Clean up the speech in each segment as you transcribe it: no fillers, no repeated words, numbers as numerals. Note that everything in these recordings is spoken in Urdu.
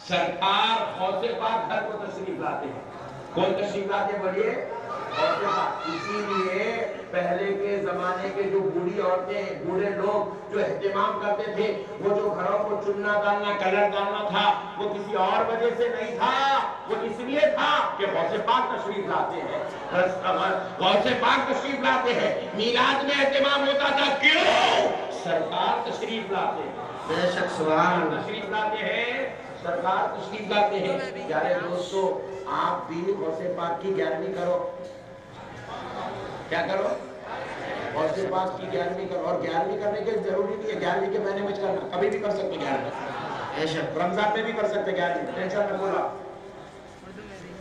سرکار غوث پاک گھر کو تشریف لاتے ہیں. کون تشریف لاتے بولیے؟ غوث پاک. اسی لیے پہلے کے زمانے کے جو بوڑھی عورتیں بوڑھے لوگ جو اہتمام کرتے تھے، وہ جو گھروں کو چننا ڈالنا کلر ڈالنا تھا، وہ کسی اور وجہ سے نہیں تھا، وہ اس لیے تھا کہ غوث پاک تشریف لاتے ہیں. غوث پاک تشریف لاتے ہیں. میلاد میں اہتمام ہوتا تھا، کیوں؟ سرکار تشریف لاتے ہیں. بے شک سبحان اللہ. تشریف لاتے ہیں، سرکار تشریف لاتے ہیں. پیارے دوستو، آپ بھی غوث پاک کی 11ویں کرو. کیا کرو؟ غوث پاک کی 11ویں کرو. اور 11ویں کرنے کے ضروری نہیں ہے 11ویں کے مہینے میں کرنا، کبھی بھی کر سکتے 11ویں. بے شک رمضان میں بھی کر سکتے 11ویں، ٹینشن نہ بولا.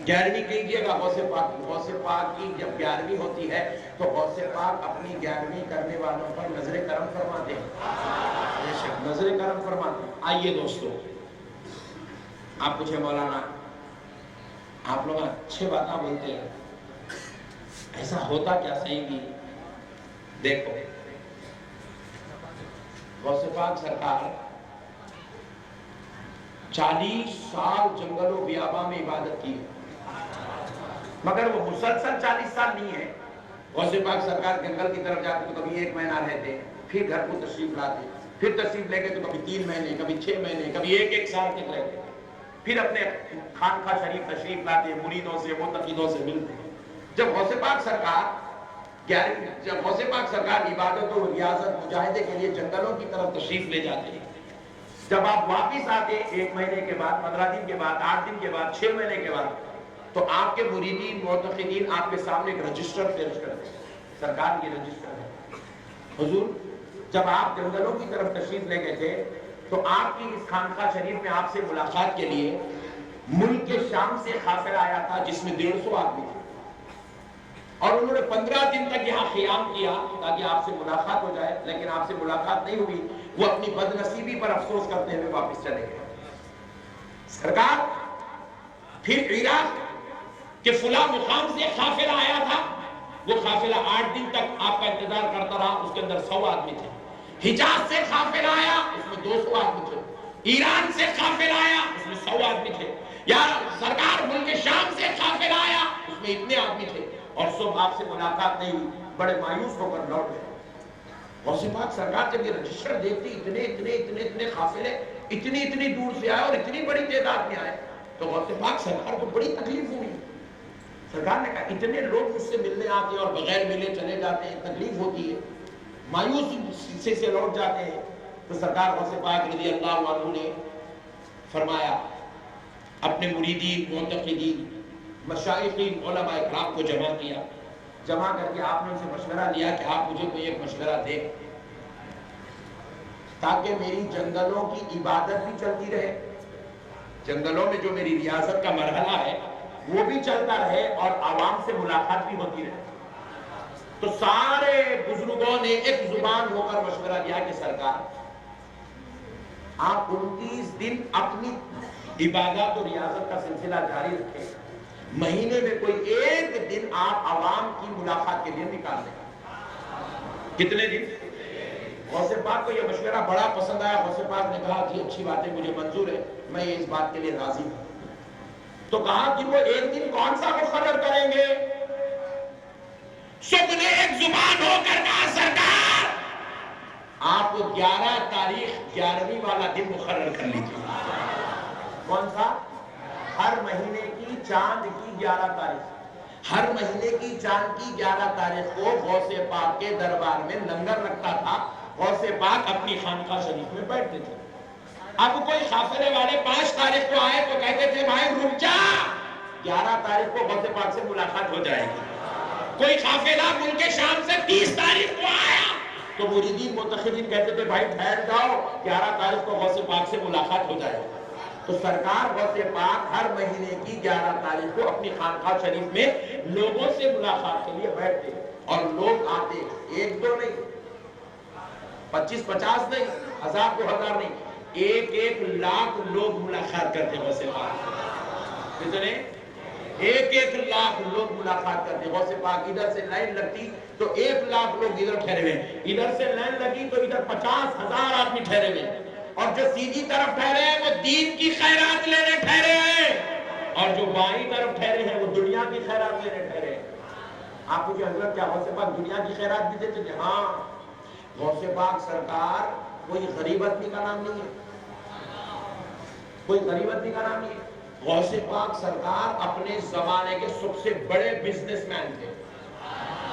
11ویں کیجئے گا غوث پاک. غوث پاک کی جب 11ویں ہوتی ہے تو غوث پاک اپنی 11ویں کرنے والوں پر نظر کرم فرماتے ہیں. بے شک نظر کرم فرماتے ہیں. آئیے دوستو، آپ پوچھے مولانا آپ لوگ اچھے باتیں بولتے ہیں، ایسا ہوتا کیا صحیح بھی؟ دیکھو، غوث پاک سرکار 40 سال جنگل و بیاباں میں عبادت کی ہے، مگر وہ مسلسل 40 سال نہیں ہے. غوث پاک سرکار جنگل کی طرف جاتے تو کبھی 1 مہینہ رہتے، پھر گھر کو تشریف لاتے، پھر تشریف لے گئے تو کبھی 3 مہینے، کبھی 6 مہینے، کبھی 1 سال تک رہتے، پھر اپنے خانقاہ شریف تشریف لاتے، مریدوں سے متقیدوں سے ملتے. جب غوث پاک سرکار عبادت و ریاضت مجاہدے کے لیے جنگلوں کی طرف تشریف لے جاتے ہیں، جب آپ واپس آتے 1 مہینے کے بعد، 15 دن کے بعد، 8 دن کے بعد، 6 مہینے کے بعد، تو آپ کے مریدین معتقدین آپ کے سامنے ایک رجسٹر پیش کرتے ہیں. سرکار یہ رجسٹر ہے. حضور جب آپ جنگلوں کی طرف تشریف لے گئے تھے تو آپ کی اس خانقاہ شریف میں آپ سے ملاقات کے لیے ملک کے شام سے قافلہ آیا تھا جس میں 150 آدمی تھے، اور انہوں نے 15 دن تک یہاں قیام کیا تاکہ آپ سے ملاقات ہو جائے، لیکن آپ سے ملاقات نہیں ہوئی. وہ اپنی بد نصیبی پر افسوس کرتے ہوئے واپس چلے گئے. سرکار پھر عراق کہ فلاں مقام سے قافلہ آیا تھا، وہ قافلہ 8 دن تک آپ کا انتظار کرتا رہا، اس کے اندر 100 آدمی تھے. حجاز سے قافلہ آیا، اس میں 200 آدمی تھے. ایران سے قافلہ آیا، اس میں 100 آدمی تھے. یا سرکار ملک شام سے قافلہ آیا، اس میں اتنے آدمی تھے، اور صبح آپ سے ملاقات نہیں ہوئی. بڑے مایوس ہو کر لوٹ گئے. غوث پاک سرکار جب یہ رجسٹر دیکھتی اتنے قافلے اتنی دور سے آئے اور اتنی بڑی تعداد میں آئے، تو غوث پاک سرکار کو بڑی تکلیف ہوئی. سرکار نے کہا اتنے لوگ مجھ سے ملنے آتے ہیں اور بغیر ملے چلے جاتے ہیں، تکلیف ہوتی ہے، مایوس سے لوٹ جاتے ہیں. تو سرکار غوث پاک رضی اللہ عنہ نے فرمایا، اپنے مریدین معتقدین مشائخین علماء اکرام کو جمع کیا. جمع کر کے آپ نے ان سے مشورہ لیا کہ آپ مجھے کوئی ایک مشورہ دیں تاکہ میری جنگلوں کی عبادت بھی چلتی رہے، جنگلوں میں جو میری ریاضت کا مرحلہ ہے وہ بھی چلتا رہے، اور عوام سے ملاقات بھی ہوتی رہے. تو سارے بزرگوں نے ایک زبان ہو کر مشورہ دیا کہ سرکار آپ 29 دن اپنی عبادت اور ریاضت کا سلسلہ جاری رکھیں، مہینے میں کوئی 1 دن آپ عوام کی ملاقات کے لیے نکال دیں. کتنے دن؟ غوث پاک کو یہ مشورہ بڑا پسند آیا. غوث پاک نے کہا کہ اچھی بات ہے، مجھے منظور ہے، میں اس بات کے لیے راضی ہوں. تو کہا کہ وہ 1 دن کون سا مقرر کریں گے؟ سب نے ایک زبان ہو کر کہا سرکار آپ 11 تاریخ 11ویں والا دن مقرر کر لیجیے. کون سا؟ ہر مہینے کی چاند کی 11 تاریخ، ہر مہینے کی چاند کی 11 تاریخ کو غوث پاک کے دربار میں لنگر لگتا تھا. غوث پاک اپنی خانقاہ شریف میں بیٹھتے تھے. اب کوئی قافلے والے 5 تاریخ کو آئے تو کہتے تھے بھائی رک جا، 11 تاریخ کو غوث پاک سے ملاقات ہو جائے گی. کوئی قافلہ ملک شام سے 30 تاریخ کو آیا تو مریدین متقدین کہتے تھے بھائی ٹھہر جاؤ، 11 تاریخ کو غوث پاک سے ملاقات ہو جائے گی. تو سرکار غوث پاک ہر مہینے کی 11 تاریخ کو اپنی خانقاہ شریف میں لوگوں سے ملاقات کے لیے بیٹھتے، اور لوگ آتے 1-2 نہیں، 25-50 نہیں، 1000-2000 نہیں، 1 لاکھ لوگ ملاقات کرتے غوث پاک. کتنے؟ 1 لاکھ لوگ ملاقات کرتے. غوث پاک ادھر سے لائن لگتی تو 1 لاکھ لوگ ادھر ٹھہرے ہوئے، ادھر سے لائن لگی تو ادھر 50,000 آدمی ٹھہرے ہوئے. اور جو سیدھی طرف ٹھہرے ہیں وہ دین کی خیرات لینے ٹھہرے ہیں، اور جو بائیں طرف ٹھہرے ہیں وہ دنیا کی خیرات لینے ٹھہرے ہیں۔ آپ کو حضرت کیا غوث پاک دنیا کی خیرات بھی دیتے تھے؟ ہاں، غوث پاک سرکار کوئی غریب آدمی کا نام نہیں ہے، کوئی غریب آدمی کا نام نہیں ہے۔ غوث پاک سرکار اپنے زمانے کے سب سے بڑے بزنس مین تھے۔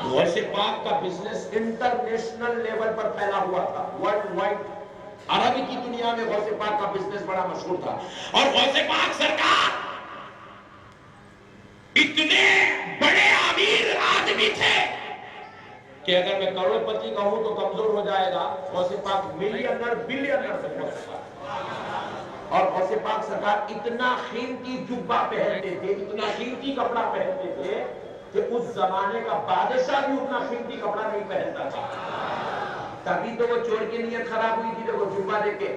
غوث پاک کا بزنس انٹرنیشنل لیول پر پھیلا ہوا تھا، ورلڈ وائڈ عربی کی دنیا میں غوث پاک کا بزنس بڑا مشہور تھا۔ اور غوث پاک سرکار اتنے بڑے امیر آدمی تھے کہ اگر میں کروڑ پتی کہوں تو کمزور ہو جائے گا، غوث پاک ملینر بلینر سے پہنچ سکتا۔ اور غوث پاک سرکار اتنا قیمتی جبہ پہنتے تھے، اتنا قیمتی کپڑا پہنتے تھے کہ اس زمانے کا بادشاہ بھی اتنا قیمتی کپڑا نہیں پہنتا تھا۔ تبھی تو وہ چور کی نیت خراب ہوئی تھی، دیکھو جبہ دیکھ کے۔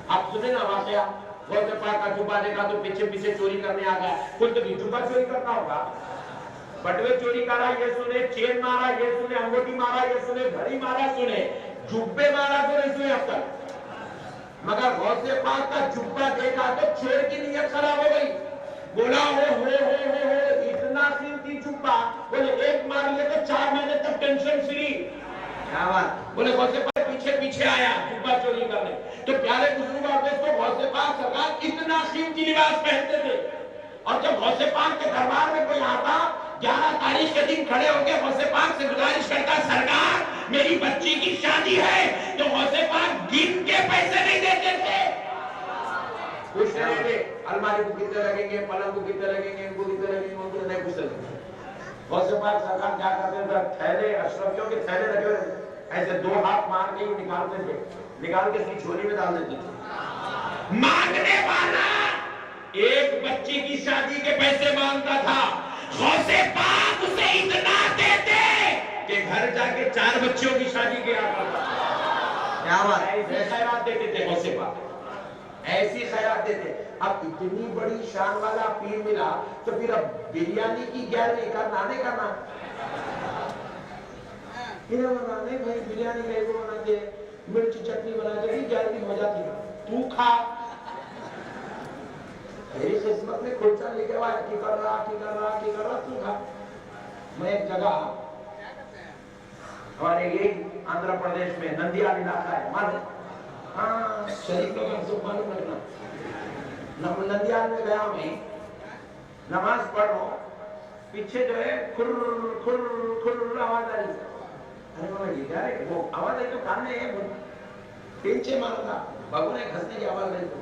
آپ سنیں نا واقعہ، غوث پاک کا جبہ دیکھا تو پیچھے پیچھے چوری کرنے آ گیا۔ کوئی تو جبہ چوری کرنا ہوگا، بٹوے چوری کرا یہ سنے، چین مارا یہ سنے، انگوٹی مارا یہ سنے، گھڑی مارا سنے، جبے مارا تو نہیں سنے اب تک۔ مگر غوث پاک کا جبہ دیکھا تو چور کی نیت خراب ہو گئی۔ بولا ہو اتنا قیمتی جبہ، بولے ایک مار لے تو 4 مہینے تک ٹینشن فری۔ کیا بات؟ بولے غوث پاک پیچھے پیچھے آیا جبہ چوری کرنے۔ تو پیارے بزرگوں اور دوستوں، غوث پاک سرکار اتنا قیمتی لباس پہنتے تھے، اور جب غوث پاک کے دربار میں کوئی آتا، 11 تاریخ کے دن کھڑے ہو کے غوث پاک سے گزارش کرتا، سرکار میری بچی کی شادی ہے، تو غوث پاک گن کے پیسے نہیں دیتے تھے۔ خوش رہے تھے، الماری کو کتنے لگیں گے، پلنگ کو کتنے لگیں گے، ان کو کتنے لگیں گے، ان کو نہیں پوچھتے تھے۔ غوث پاک سرکار کیا کرتے تھے؟ تھیلے، اشرفیوں کے تھیلے لگے ہوئے ایسے 2 ہاتھ مار کے ہی نکالتے تھے، نکال کے اپنی جھولی میں ڈال دیتے تھے۔ مانگنے والا ایک بچی کی شادی کے پیسے مانگتا تھا، غوث پاک اسے اتنا دیتے کہ گھر جا کے 4 بچیوں کی شادی کیا کرتا۔ کیا بات؟ ایسے خیرات دیتے تھے غوث پاک، ایسی خیرات دیتے۔ اب اتنی بڑی شان والا پیر ملا تو پھر اب بریانی کی 11ویں کرنا نہیں کرنا؟ نہیں بھائی، بریانی کا ایک بنا کے مرچ چٹنی بنا کے 11ویں ہو جاتی، تو کھا۔ میری خدمت میں کھلچا لے کے آیا، کی کر رہا تو کھا۔ میں ایک جگہ، ہمارے یہ آندھرا پردیش میں نندیال علاقہ ہے، معلوم؟ ہاں، شریف لوگ ہم سب معلوم رکھنا۔ نندیال میں گیا میں، نماز پڑھ رہا ہوں، پیچھے جو ہے کھر کھر کھر آواز آ رہی ہے۔ ارے بابا یہ کیا ہے؟ وہ آواز آئی تو کان میں ہے، پیچھے مارا تھا، بھگونے گھسنے کی آواز آئی تو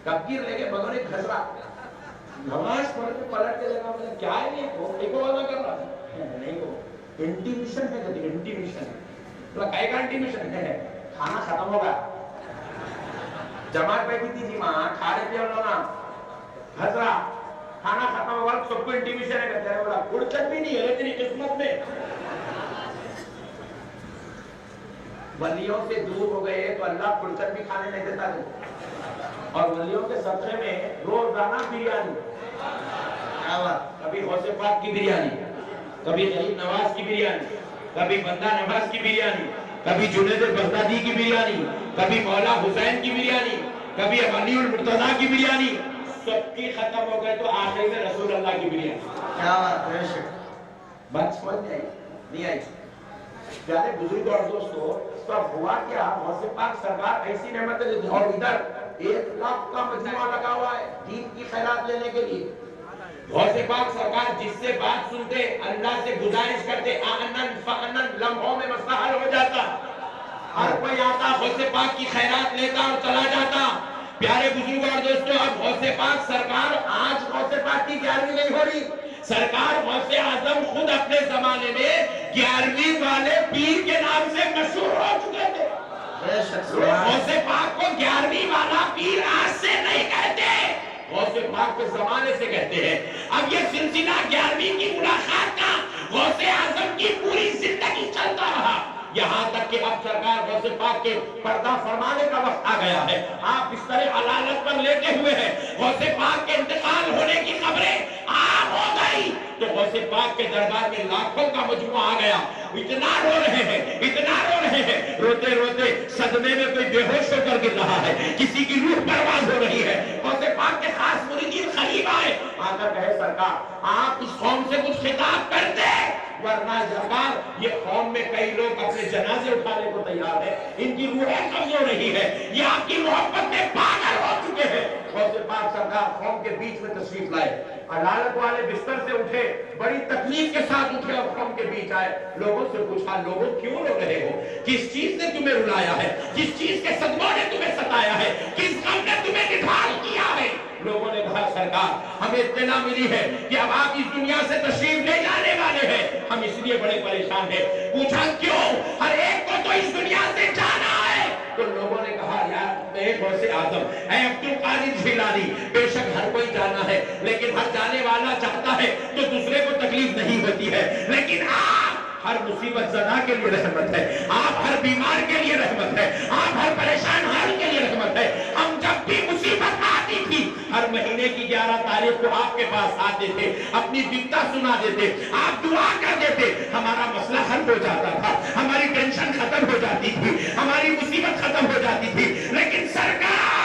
کبیر لے کے بھگونے گھس رہا۔ نماز پڑھ کے پلٹ کے لگا، مجھے کیا ہے یہ؟ وہ ایک آواز کر رہا تھا، نہیں وہ انٹیمیشن ہے، کہتے ہیں انٹیمیشن۔ بولا کائے کا انٹیمیشن ہے؟ کھانا ختم ہوگا، جماعت بیٹھی تھی ماں، کھا رہے تھے ہم لوگ، ہنس رہا، کھانا ختم ہوگا، سب کو انٹیمیشن ہے کہتے ہیں۔ بولا گڑچن بھی نہیں ہے تیری قسمت میں۔ ولیوں سے دور ہو گئے تو اللہ گڑچن بھی کھانے نہیں دیتا تھا، اور ولیوں کے صدقے میں روزانہ بریانی۔ کیا بات؟ کبھی غوث پاک کی بریانی، کبھی غریب نواز کی بریانی، کبھی بندہ نواز کی بریانی، کبھی جنید بغدادی کی بریانی، کبھی مولا حسین کی بریانی، کبھی علی المرتضیٰ کی بریانی۔ سب کی ختم ہو گئے تو آخر میں رسول اللہ کی بریانی۔ کیا بات؟ بے شک بات سمجھ نہیں آئی؟ پیارے بزرگ اور دوستو، تو اب ہوا کیا؟ غوث پاک سرکار ایسی نعمتیں دیتے ہیں، اور ادھر 1 لاکھ کا مجموعہ لگا ہوا ہے دین کی خیرات لینے کے لیے۔ غوث پاک سرکار جس سے بات سنتے، اللہ سے گزارش کرتے، آنن فانن، لمحوں میں مسئلہ حل ہو جاتا۔ ہر کوئی آتا، غوث پاک کی خیرات لیتا اور چلا جاتا۔ پیارے بزرگ اور دوستو، اب غوث پاک سرکار، آج غوث پاک کی 11ویں نہیں ہو رہی، سرکار غوث اعظم خود اپنے زمانے میں 11ویں والے پیر کے نام سے مشہور ہو چکے تھے۔ بے شک سبحان غوث پاک کو 11ویں والا پیر آج سے نہیں کہتے، غوث پاک کے زمانے سے کہتے ہیں۔ اب یہ سلسلہ 11ویں کی ملاقات کا غوث اعظم کی پوری زندگی چلتا رہا، یہاں تک کہ اب سرکار غوث پاک کے پردہ فرمانے کا وقت آ گیا ہے۔ آپ اس طرح علالت پر لیٹے ہوئے ہیں، غوث پاک کے انتقال ہونے کی خبریں عام ہو گئی تو غوث پاک کے دربار میں لاکھوں کا مجموعہ آ گیا۔ اتنا رو رہے ہیں، اتنا رو رہے ہیں، روتے روتے روتے صدمے میں کوئی بے ہوش ہو کر گر رہا ہے، کسی کی روح پرواز ہو رہی ہے، غوث پاک کے خاص مریدین قریب آئے، آ کر کہے سرکار آپ اس قوم سے کچھ خطاب کرتے، ورنہ سرکار یہ قوم میں کئی لوگ اپنے جنازے اٹھانے کو تیار ہے، ان کی روحیں کم ہو رہی ہے، یہ آپ کی محبت میں پاگل ہو چکے ہیں۔ غوث پاک سرکار قوم کے بیچ میں تشریف لائے، عدالت والے بستر سے اٹھے، بڑی تکلیف کے ساتھ اٹھے اور قوم کے بیچ آئے، لوگوں سے پوچھا لوگوں کیوں رو رہے ہو، کس چیز نے تمہیں رلایا ہے، کس چیز کے صدموں نے تمہیں ستایا ہے، کس غم نے تمہیں نڈھال کیا ہے؟ لوگوں نے کہا سرکار ہمیں اطلاع ملی ہے کہ اب آپ اس دنیا سے تشریف لے جانے والے ہیں، ہم اس لیے بڑے پریشان ہیں۔ پوچھا کیوں؟ ہر ایک کو تو اس دنیا سے جانا ہے۔ تو لوگوں نے کہا یار اے غوث اعظم، اے عبد القادر جیلانی، بے شک ہر کوئی جانا ہے، لیکن ہر جانے والا چاہتا ہے تو دوسرے کو تکلیف نہیں ہوتی ہے، لیکن آپ ہر مصیبت زدہ کے لیے رحمت ہے، آپ ہر بیمار کے لیے رحمت ہے، آپ ہر پریشان حال کے لیے رحمت ہے۔ ہم جب بھی مصیبت آتی تھی ہر مہینے کی 11 تاریخ کو آپ کے پاس آتے تھے، اپنی بپتا سنا دیتے، آپ دعا کر دیتے، ہمارا مسئلہ حل ہو جاتا تھا، ہماری ٹینشن ختم ہو جاتی تھی، ہماری مصیبت ختم ہو جاتی تھی۔ لیکن سرکار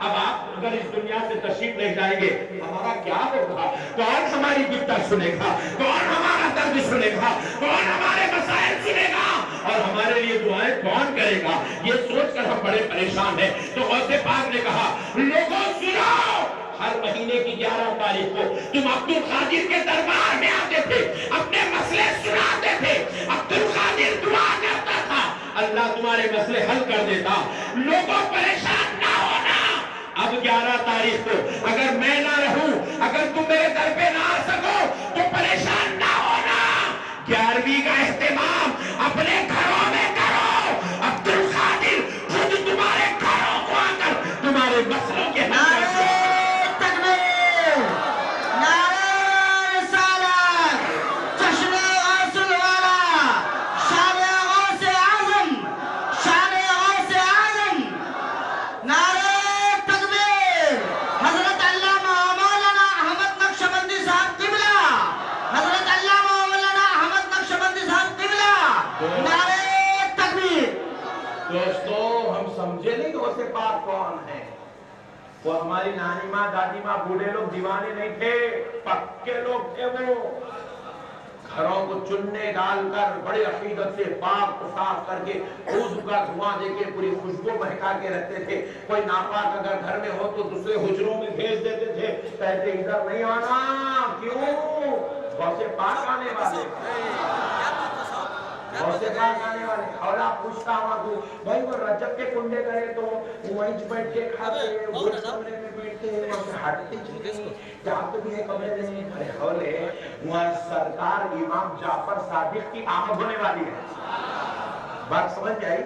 اب آپ اگر اس دنیا سے تشریف لے جائیں گے ہمارا کیا ہوگا؟ کون ہماری بپتا سنے گا؟ کون ہمارا درد سنے گا؟ کون ہمارے مسائل سنے گا؟ اور ہمارے لیے دعائیں کون کرے گا؟ یہ سوچ کر ہم بڑے پریشان ہیں۔ تو غوث پاک نے کہا لوگوں سنو، ہر مہینے کی 11 تاریخ کو تم عبد القادر کے دربار میں آتے تھے، اپنے مسئلے سناتے تھے، عبد القادر دعا کرتا تھا، اللہ تمہارے مسئلے حل کر دیتا۔ لوگوں پریشان نہ ہونا، اب 11 تاریخ کو اگر میں نہ رہوں، اگر تم میرے در پہ نہ آ سکو تو پریشان نہ ہونا، 11ویں کا اہتمام اپنے گھروں میں کرو، عبد القادر خود تمہارے گھروں کو آ کر تمہارے مسئلوں کے حل وہ ہماری نانی ماں دادی ماں بوڑھے لوگ دیوانے نہیں تھے، پکے لوگ تھے، وہ گھروں کو چننے ڈال کر بڑے عقیدت سے پاک کو صاف کر کے عوض کا دھواں دے کے پوری خوشبو بہکا کے رکھتے تھے۔ کوئی ناپاک اگر گھر میں ہو تو دوسرے حجروں میں بھیج دیتے تھے، کہتے ادھر نہیں آنا، کیوں؟ غوث پاک آنے والے، غوث پاک آنے والے۔ اولا پوچھتا ہوا تو بھائی وہ رجب کے کنڈے کرے تو وہیں بیٹھ کے کھاتے، وہ کمرے میں بیٹھتے ہیں، وہاں سے ہٹتے نہیں، جاتے بھی ہے کمرے میں۔ ارے ہولے وہاں سرکار امام جعفر صادق کی آمد ہونے والی ہے، بات سمجھ آئی؟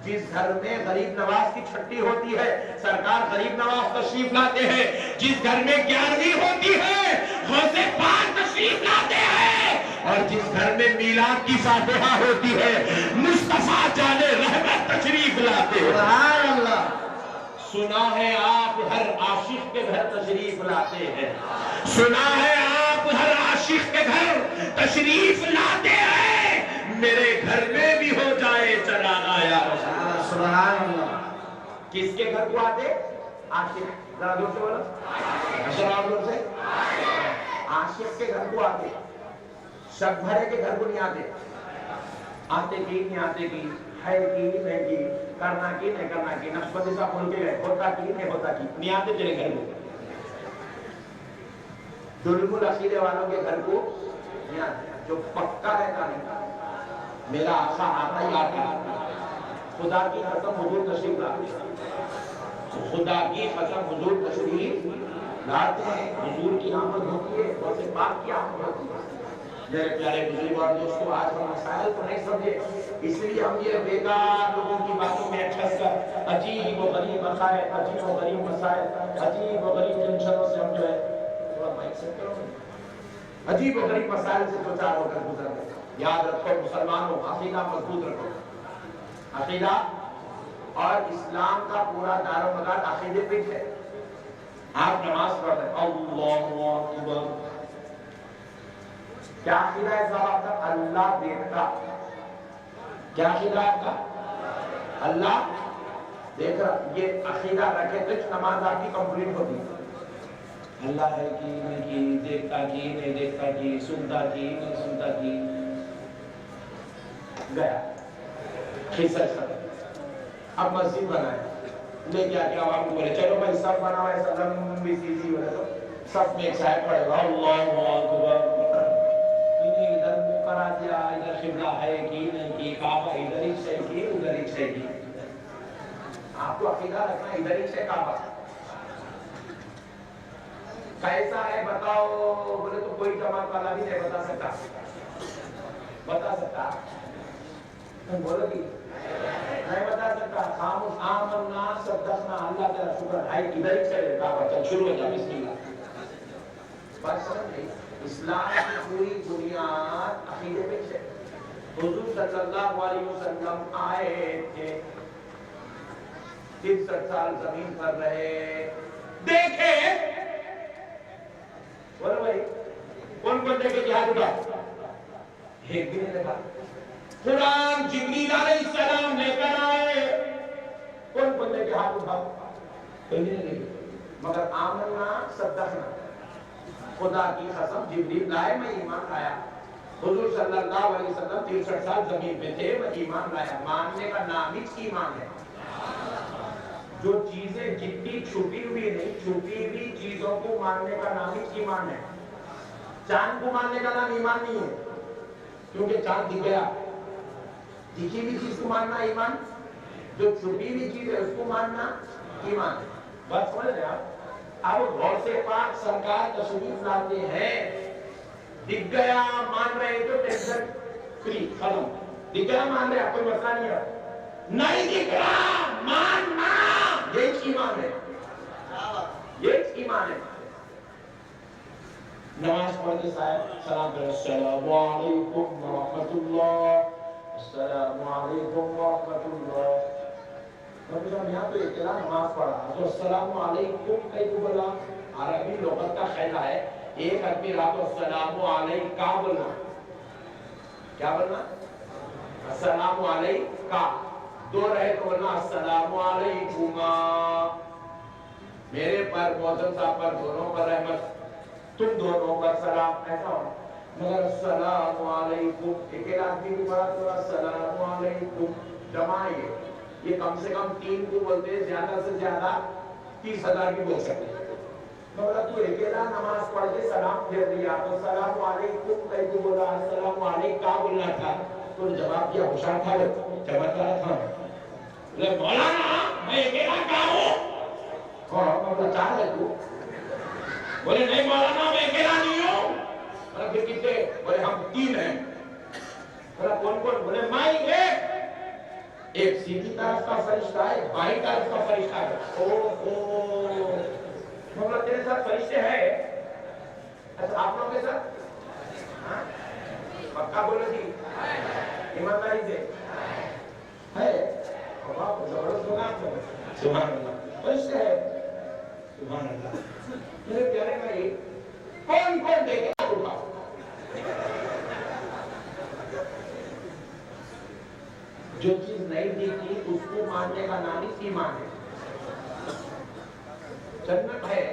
جس گھر میں غریب نواز کی چھٹی ہوتی ہے سرکار غریب نواز تشریف لاتے ہیں، جس گھر میں 11ویں ہوتی ہے غوث پاک تشریف لاتے ہیں، اور جس گھر میں میلاد کی فاتحہ ہوتی ہے مصطفیٰ جان رحمت تشریف لاتے ہیں۔ سبحان اللہ۔ سنا ہے آپ ہر عاشق کے گھر تشریف لاتے ہیں، سنا ہے آپ ہر عاشق کے گھر تشریف لاتے ہیں، میرے گھر میں بھی ہو جائے چراغا یا رسول اللہ۔ سبحان اللہ۔ کس کے گھر کو آتے؟ عاشق، ذرا دور سے بولو، ذرا دور سے، عاشق کے گھر کو آتے، شک بھرے کے گھر کو نہیں آتے، آتے کی نہیں آتے کی، ہے کی نہیں کی، کرنا کی نہیں کرنا کی، نقش بندی صاحب بول کے گئے، ہوتا کی نہیں ہوتا کی، نہیں آتے تیرے گھر کو۔ دلگل عقیدے والوں کے گھر کو نہیں آتے، جو پکا رہتا نہیں، میرا آقا آتا ہی آتا، خدا کی قسم حضور تشریف لاتے ہیں، خدا کی قسم حضور تشریف لاتے ہیں، حضور کی آمد ہوتی ہے، غوث پاک کی آمد ہوتی ہے۔ میرے پیارے بزرگ اور دوستو، آج ہم مسائل کو نہیں سمجھے، اس لیے ہم یہ بیکار لوگوں کی باتوں میں اٹھس کر عجیب و غریب مسائل، عجیب و غریب مسائل، عجیب و غریب ٹینشنوں سے ہم جو ہے تھوڑا مائک سے کرو، عجیب و غریب مسائل سے دو چار ہو کر گزر گئے۔ یاد رکھو مسلمانوں، عقیدہ مضبوط رکھو، عقیدہ اور اسلام کا پورا دار و مدار عقیدے پہ ہے۔ آپ نماز پڑھ رہے ہیں، اللہ اکبر، کیا عقیدہ ہے صاحب آپ کا؟ اللہ دیکھتا، کیا عقیدہ آپ کا؟ اللہ دیکھ رہا, یہ عقیدہ رکھے تو نماز آپ کی کمپلیٹ ہوتی. اللہ ہے کی نہیں کی, دیکھتا کی نہیں دیکھتا کی, سنتا کی نہیں سنتا کی, گیا خیسر سر. اب مسجد بنائے, لے کے آ کے عوام کو بولے چلو بھائی سب بنا ہوا ہے, سب لمبی سیدھی بولے تو سب میں ایک صاحب پڑے گا اللہ اکبر. ادھر منہ کرا دیا, ادھر قبلہ ہے کی نہیں کی, کعبہ ادھر ہی سے کی ادھر ہی سے کی. آپ کو عقیدہ رکھنا ادھر ہی سے کعبہ کیسا ہے بتاؤ, بولے تو کوئی جماعت والا بھی نہیں بتا سکتا. بتا سکتا بولو گی نہیں بتا سکتا. خاموش آمنا صدقنا, اللہ تعالیٰ شکر ہے ادھر ہی سے کعبہ. چل شروع ہو جا بسم اللہ. بات سمجھ گئی. اسلام کی پوری بنیاد عقیدے پہ ہے. حضور صلی اللہ علیہ وسلم آئے تھے, 63 سال زمین پر رہے, دیکھے بولو بھائی کون کون دیکھے جہاد اٹھا, ایک بھی نہیں دیکھا. قرآن جبریل علیہ السلام لے کر آئے, کون کون دیکھے ہاتھ اٹھا, کوئی نہیں دیکھے. مگر آمنا صدقنا, خدا کی قسم جبریل لائے میں ایمان لایا. حضور صلی اللہ علیہ وسلم 63 سال زمین پہ تھے, میں ایمان لایا. ماننے کا نام ہی ایمان ہے. جو چیزیں جتنی چھپی ہوئی نہیں, چھپی ہوئی چیزوں کو ماننے کا نام ہی ایمان ہے. چاند کو ماننے کا نام ایمان نہیں ہے, کیونکہ چاند دکھ گیا. دکھی ہوئی چیز کو ماننا ایمان, جو چھپی ہوئی چیز ہے اس کو ماننا ایمان. بات سمجھ رہے آپ. اب غور سے پاک سرکار تشریف لاتے ہیں, دکھ گیا مان رہے تو ٹینشن فری ختم. دکھ گیا مان رہے, آپ کوئی مسئلہ نہیں ہے. نہیں دکھ رہا ماننا, یہ ایمان ہے, یہ ایمان ہے. نماز پڑھتے صاحب سلام کرو, السلام علیکم ورحمۃ اللہ, السلام علیکم ورحمۃ اللہ. یہاں تو اکیلا نماز پڑھا تو السلام علیکم کئی کو بولا. عربی لغت کا قاعدہ ہے, ایک آدمی رہا تو السلام علیکہ بولنا. کیا بولنا؟ السلام علیکہ. دو رہے تو بولنا السلام علیکما. میرے پر, موزن صاحب پر, دونوں پر رحمت, تم دونوں پر سلام, ایسا ہونا. مگر السلام علیکم اکیلا آدمی بھی پڑھا تو السلام علیکم. جمع یہ کم سے کم 3 کو بولتے ہیں, زیادہ سے زیادہ 30,000 بھی بول سکتے ہیں. مگر تو اکیلا نماز پڑھ کے سلام پھیر دیا تو السلام علیکم کئی کو بولا, السلام علیکہ بولنا تھا. تو جواب کیا ہوشیار تھا, چمتکار تھا. مولانا میں اکیلا کہاں ہوں, ہاں چار ہے تو. بولے نہیں مولانا میں اکیلا نہیں ہوں. پھر کتنے, بولے ہم 3 ہیں. بولا کون کون, بولے میں ایک سیدھی طرف کا فرشتہ ہے, بائیں طرف کا فرشتہ ہے. مطلب تیرے ساتھ فرشتے ہیں. اچھا آپ لوگوں کے ساتھ پکا بولو جی, ایمانداری سے ہے. سبحان اللہ, فرشتے ہے. سبحان اللہ. میرے پیارے بھائی کون کون دیکھے اٹھاؤ. جو چیز نہیں دیکھی اس کو ماننے کا نام ہی ایمان ہے. جنت ہے,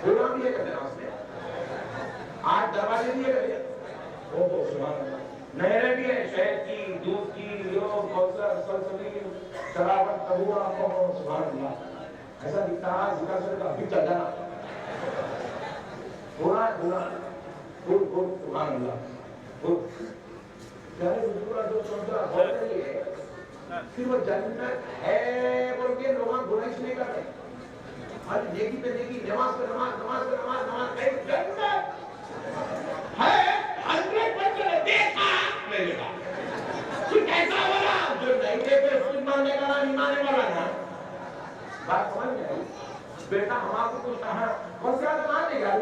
گناہ بھی ہے کہتے ہیں اس میں, 8 دروازے بھی ہے. سبحان اللہ. نہریں بھی ہے, شہد کی, دودھ کی, کوثر, سلسبیل, شراب, طہورا. سبحان اللہ. ایسا دکھتا ہے ذکر سے ابھی چل جانا. گناہ سبحان اللہ. پھر وہ جنت ہے بول کے لوگ گناہ نہیں کرتے. آج نیکی پہ نیکی, نماز پہ نماز, نماز پہ نماز, نماز پہ جنت ہے 100%. دیکھا میں نے کہا تو کیسا بولا, جو نہیں دیکھے اس کو ماننے کا نام ایمان والا نا. بات سمجھ میں آئی بیٹا. ہم آپ کو کچھ کہا بہت زیادہ ماننے گا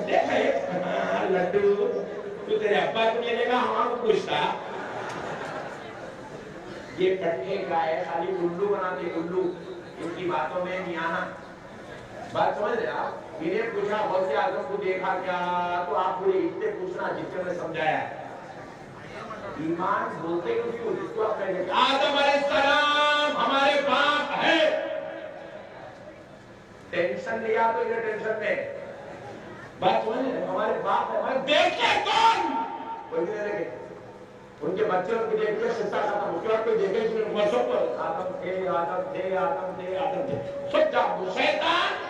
دیکھے لڈو تو تیرے ابا کو ملے گا, ہم آپ کو پوچھتا یہ پٹھے کا ہے, خالی الو بناتے, الو. ان کی باتوں میں نہیں آنا. بات سمجھ رہے آپ. انہیں پوچھا غوث اعظم کو دیکھا کیا, تو آپ پورے اتنے پوچھنا جتنے میں سمجھایا. ایمان بولتے کیوں, جس کو آپ کہیں گے آدم علیہ السلام ٹینشن لیا تو یہ ٹینشن میں بات سمجھے ہمارے باپ ہے ہمارے دیکھے کون کوئی بھی نہیں دیکھے ان کے بچے ان کو دیکھ کے سستا ختم اس کے بعد کوئی دیکھے اس میں ورشوں پر آدم تھے آدم تھے آدم تھے آدم تھے سب جاؤ شیطان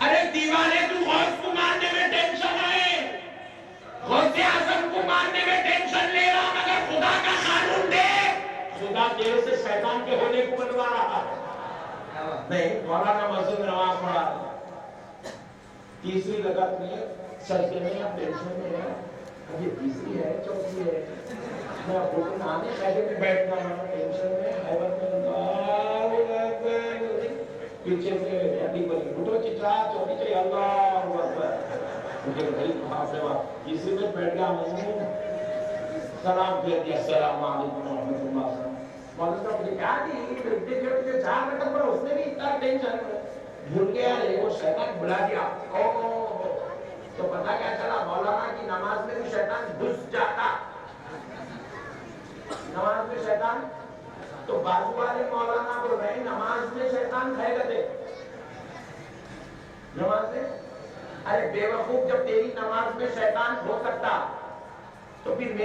ارے دیوانے تو غوث کو مارنے میں ٹینشن ہے غوث اعظم کو مارنے میں ٹینشن لے رہا مگر خدا کا قانون دے خدا تیرے سے شیطان کے ہونے کو بنوا رہا ہے نہیں مولانا مسجد میں نماز پڑھا تیسری لگت میں سجدے میں اب ٹینشن میں ہے اب یہ تیسری ہے چوتھی ہے میں اب بولوں آنے قیدے میں بیٹھنا ہوں ٹینشن میں حیبت میں اللہ پیچھے سے ہڈی بنی اٹھو چچا چوتھی چاہیے اللہ اکبر مجھے غریب خاص ہے وہاں تیسری میں بیٹھ گیا ہوں سلام پھیر دیا السلام علیکم ورحمۃ اللہ مولانا صاحب مجھے کیا دی اتنے چھوٹے 4 رکعت پر اس نے بھی اتنا ٹینشن بھول گیا وہ شیطان بلا دیا تو پتہ کیا چلا مولانا کی نماز میں بھی شیطان گھس جاتا نماز میں شیطان تو بازو والے مولانا کو نہیں نماز میں شیطان کھائے گا دے نماز میں ارے بے وقوف جب تیری نماز میں شیطان ہو سکتا تو پھر میرے